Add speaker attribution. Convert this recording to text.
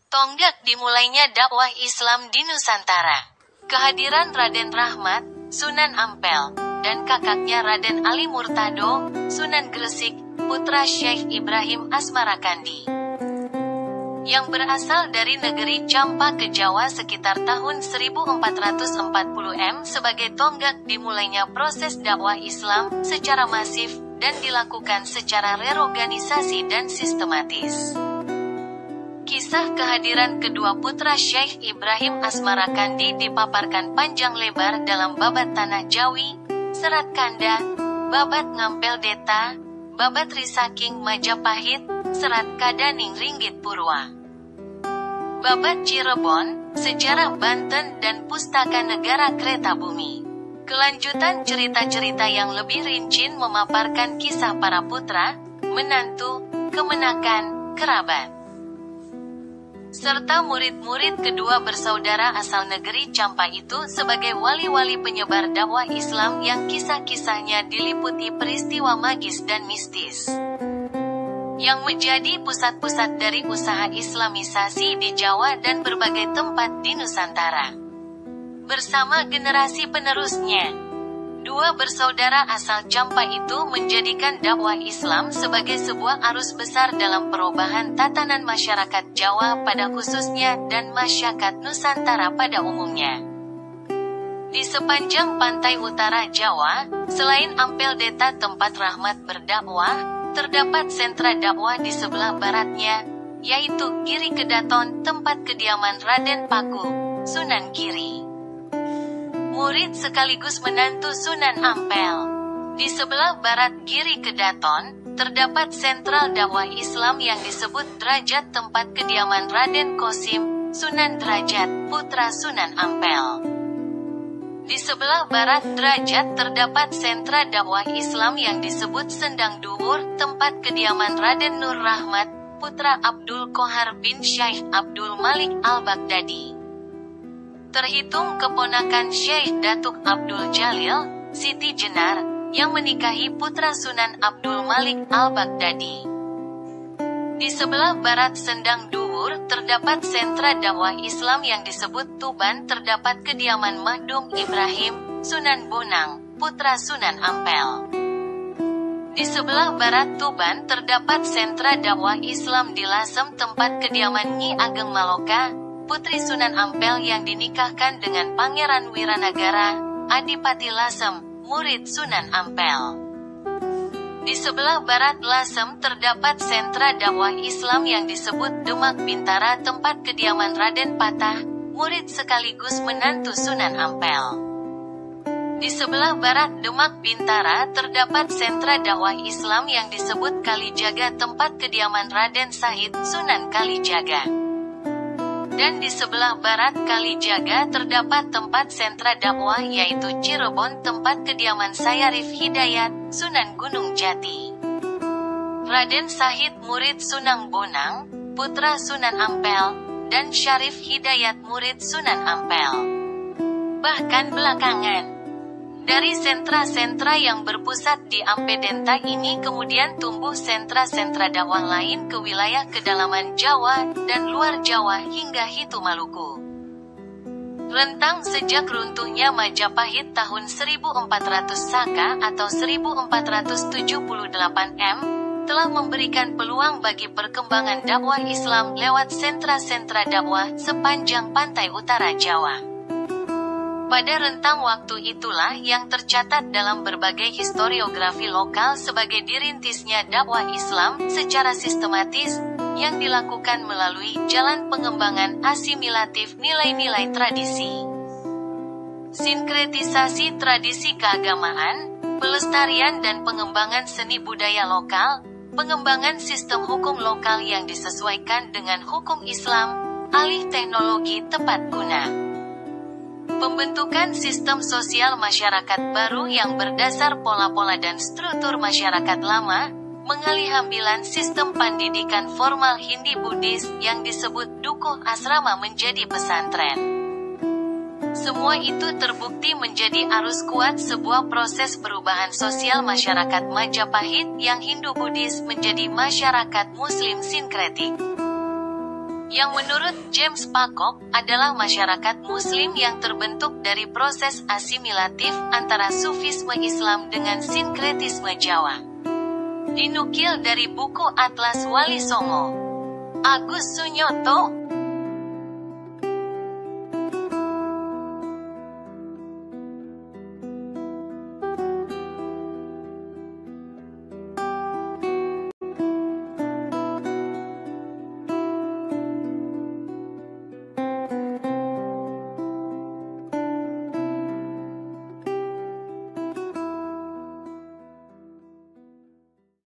Speaker 1: Tonggak dimulainya dakwah Islam di Nusantara. Kehadiran Raden Rahmat, Sunan Ampel, dan kakaknya Raden Ali Murtado, Sunan Gresik, putra Syekh Ibrahim Asmarakandi, yang berasal dari negeri Campa ke Jawa sekitar tahun 1440 sebagai tonggak dimulainya proses dakwah Islam secara masif, dan dilakukan secara reorganisasi dan sistematis. Kisah kehadiran kedua putra Syekh Ibrahim Asmarakandi dipaparkan panjang lebar dalam Babat Tanah Jawi, Serat Kanda, Babat Ngampel Deta, Babat Risaking Majapahit, Serat Kadaning Ringgit Purwa, Babat Cirebon, Sejarah Banten dan Pustaka Negara Kereta Bumi. Kelanjutan cerita-cerita yang lebih rinci memaparkan kisah para putra, menantu, kemenakan, kerabat, serta murid-murid kedua bersaudara asal negeri Campa itu sebagai wali-wali penyebar dakwah Islam yang kisah-kisahnya diliputi peristiwa magis dan mistis, yang menjadi pusat-pusat dari usaha Islamisasi di Jawa dan berbagai tempat di Nusantara. Bersama generasi penerusnya, dua bersaudara asal Campa itu menjadikan dakwah Islam sebagai sebuah arus besar dalam perubahan tatanan masyarakat Jawa pada khususnya dan masyarakat Nusantara pada umumnya. Di sepanjang pantai utara Jawa, selain Ampel Deta tempat Rahmat berdakwah, terdapat sentra dakwah di sebelah baratnya, yaitu Giri Kedaton tempat kediaman Raden Paku, Sunan Giri, murid sekaligus menantu Sunan Ampel. Di sebelah barat Giri Kedaton, terdapat sentral dakwah Islam yang disebut Derajat tempat kediaman Raden Kosim, Sunan Derajat, putra Sunan Ampel. Di sebelah barat Derajat terdapat sentra dakwah Islam yang disebut Sendang Duwur, tempat kediaman Raden Nur Rahmat, putra Abdul Qohar bin Syekh Abdul Malik Al-Baghdadi, terhitung keponakan Syekh Datuk Abdul Jalil, Siti Jenar, yang menikahi putra Sunan Abdul Malik Al-Baghdadi. Di sebelah barat Sendang Duwur terdapat sentra dakwah Islam yang disebut Tuban, terdapat kediaman Mahdum Ibrahim, Sunan Bonang, putra Sunan Ampel. Di sebelah barat Tuban terdapat sentra dakwah Islam di Lasem, tempat kediaman Nyi Ageng Maloka, putri Sunan Ampel yang dinikahkan dengan Pangeran Wiranagara, Adipati Lasem, murid Sunan Ampel. Di sebelah barat Lasem terdapat sentra dakwah Islam yang disebut Demak Bintara, tempat kediaman Raden Patah, murid sekaligus menantu Sunan Ampel. Di sebelah barat Demak Bintara terdapat sentra dakwah Islam yang disebut Kalijaga, tempat kediaman Raden Said, Sunan Kalijaga. Dan di sebelah barat Kalijaga terdapat tempat sentra dakwah yaitu Cirebon, tempat kediaman Sayarif Hidayat, Sunan Gunung Jati. Raden Sahid murid Sunan Bonang, putra Sunan Ampel, dan Syarif Hidayat murid Sunan Ampel. Bahkan belakangan, dari sentra-sentra yang berpusat di Ampedenta ini kemudian tumbuh sentra-sentra dakwah lain ke wilayah kedalaman Jawa dan luar Jawa hingga Hitu Maluku. Rentang sejak runtuhnya Majapahit tahun 1400 Saka atau 1478 M, telah memberikan peluang bagi perkembangan dakwah Islam lewat sentra-sentra dakwah sepanjang pantai utara Jawa. Pada rentang waktu itulah yang tercatat dalam berbagai historiografi lokal sebagai dirintisnya dakwah Islam secara sistematis, yang dilakukan melalui jalan pengembangan asimilatif nilai-nilai tradisi, sinkretisasi tradisi keagamaan, pelestarian dan pengembangan seni budaya lokal, pengembangan sistem hukum lokal yang disesuaikan dengan hukum Islam, alih teknologi tepat guna, pembentukan sistem sosial masyarakat baru yang berdasar pola-pola dan struktur masyarakat lama, mengalihhambilan sistem pendidikan formal Hindi-Buddhis yang disebut dukuh asrama menjadi pesantren, Semua itu terbukti menjadi arus kuat sebuah proses perubahan sosial masyarakat Majapahit yang Hindu-Buddhis menjadi masyarakat Muslim sinkretik. Yang menurut James Pocock, adalah masyarakat Muslim yang terbentuk dari proses asimilatif antara Sufisme Islam dengan sinkretisme Jawa. Dinukil dari buku Atlas Wali Songo. Agus Sunyoto.